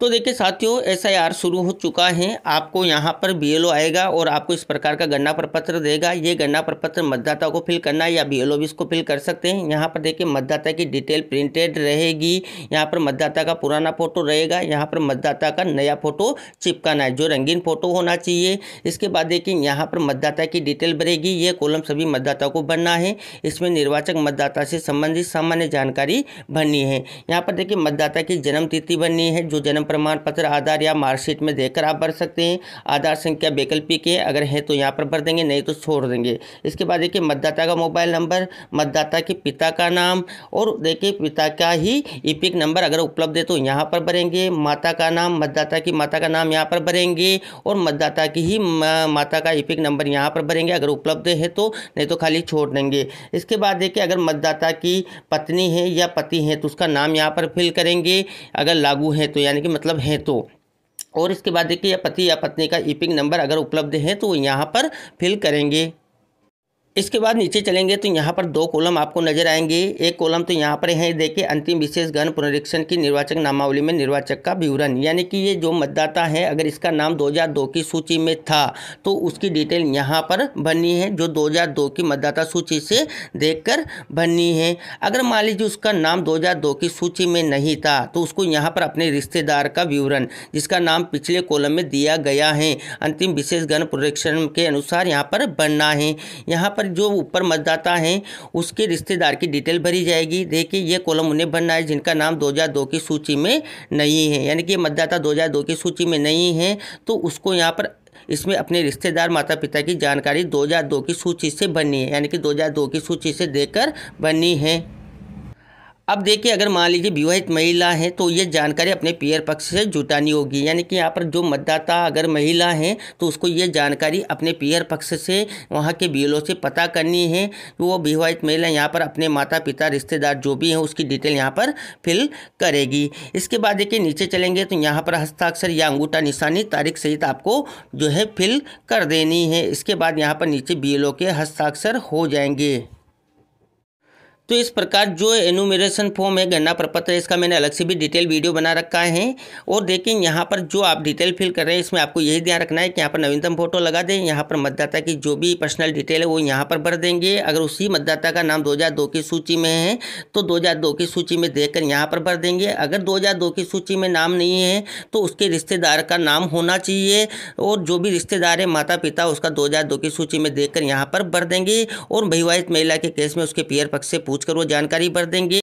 तो देखिए साथियों, एसआईआर शुरू हो चुका है। आपको यहाँ पर बीएलओ आएगा और आपको इस प्रकार का गणना प्रपत्र देगा। ये गणना प्रपत्र मतदाता को फिल करना है या बीएलओ भी इसको फिल कर सकते हैं। यहाँ पर देखिए मतदाता की डिटेल प्रिंटेड रहेगी। यहाँ पर मतदाता का पुराना फोटो रहेगा। यहाँ पर मतदाता का नया फोटो चिपकाना है, जो रंगीन फोटो होना चाहिए। इसके बाद देखिए यहाँ पर मतदाता की डिटेल भरेगी। ये कॉलम सभी मतदाता को भरना है। इसमें निर्वाचक मतदाता से संबंधित सामान्य जानकारी भरनी है। यहाँ पर देखिए मतदाता की जन्म तिथि भरनी है, जो जन्म प्रमाण पत्र, आधार या मार्कशीट में देकर आप भर सकते हैं। आधार संख्या वैकल्पिक है, अगर है तो यहाँ पर भर देंगे, नहीं तो छोड़ देंगे। इसके बाद देखिए मतदाता का मोबाइल नंबर, मतदाता के पिता का नाम और देखिए पिता का ही ईपिक नंबर अगर उपलब्ध है तो यहाँ पर भरेंगे। माता का नाम, मतदाता की माता का नाम यहाँ पर भरेंगे और मतदाता की ही माता का ईपिक नंबर यहाँ पर भरेंगे अगर उपलब्ध है तो, नहीं तो खाली छोड़ देंगे। इसके बाद देखिए अगर मतदाता की पत्नी है या पति है तो उसका नाम यहाँ पर फिल करेंगे, अगर लागू है तो, यानी कि मतलब है तो। और इसके बाद देखिए पति या पत्नी का ईपिक नंबर अगर उपलब्ध है तो यहाँ पर फिल करेंगे। इसके बाद नीचे चलेंगे तो यहाँ पर दो कॉलम आपको नजर आएंगे। एक कॉलम तो यहाँ पर है, देखिए अंतिम विशेष गण पुनरीक्षण की निर्वाचक नामावली में निर्वाचक का विवरण, यानी कि ये जो मतदाता है अगर इसका नाम 2002 की सूची में था तो उसकी डिटेल यहाँ पर भरनी है, जो 2002 की मतदाता सूची से देखकर भरनी है। अगर मान लीजिए उसका नाम 2002 की सूची में नहीं था तो उसको यहाँ पर अपने रिश्तेदार का विवरण, जिसका नाम पिछले कॉलम में दिया गया है, अंतिम विशेष गण पुनरीक्षण के अनुसार यहाँ पर भरना है। यहाँ पर जो ऊपर मतदाता हैं उसके रिश्तेदार की डिटेल भरी जाएगी। देखिए ये कॉलम उन्हें भरना है जिनका नाम 2002 की सूची में नहीं है, यानी कि मतदाता 2002 की सूची में नहीं है तो उसको यहाँ पर इसमें अपने रिश्तेदार माता पिता की जानकारी 2002 की सूची से भरनी है, यानी कि 2002 की सूची से देकर भरनी है। अब देखिए अगर मान लीजिए विवाहित महिला है तो ये जानकारी अपने पीयर पक्ष से जुटानी होगी, यानी कि यहाँ पर जो मतदाता अगर महिला है तो उसको ये जानकारी अपने पीयर पक्ष से वहाँ के बीएलओ से पता करनी है। वो विवाहित महिला यहाँ पर अपने माता पिता रिश्तेदार जो भी हैं उसकी डिटेल यहाँ पर फिल करेगी। इसके बाद देखिए नीचे चलेंगे तो यहाँ पर हस्ताक्षर या अंगूठा निशानी तारीख सहित आपको जो है फिल कर देनी है। इसके बाद यहाँ पर नीचे बीएलओ के हस्ताक्षर हो जाएंगे। तो इस प्रकार जो एनुमरेशन फॉर्म है, गणना प्रपत्र है, इसका मैंने अलग से भी डिटेल वीडियो बना रखा है। और देखिए यहाँ पर जो आप डिटेल फिल कर रहे हैं इसमें आपको यही ध्यान रखना है कि यहाँ पर नवीनतम फोटो लगा दें। यहाँ पर मतदाता की जो भी पर्सनल डिटेल है वो यहाँ पर भर देंगे। अगर उसी मतदाता का नाम 2002 की सूची में है तो 2002 की सूची में देखकर यहाँ पर भर देंगे। अगर 2002 की सूची में नाम नहीं है तो उसके रिश्तेदार का नाम होना चाहिए और जो भी रिश्तेदार है माता पिता उसका 2002 की सूची में देखकर यहाँ पर भर देंगे। और विवाहित महिला के केस में उसके पीयर पक्ष से कर वो जानकारी भर देंगे।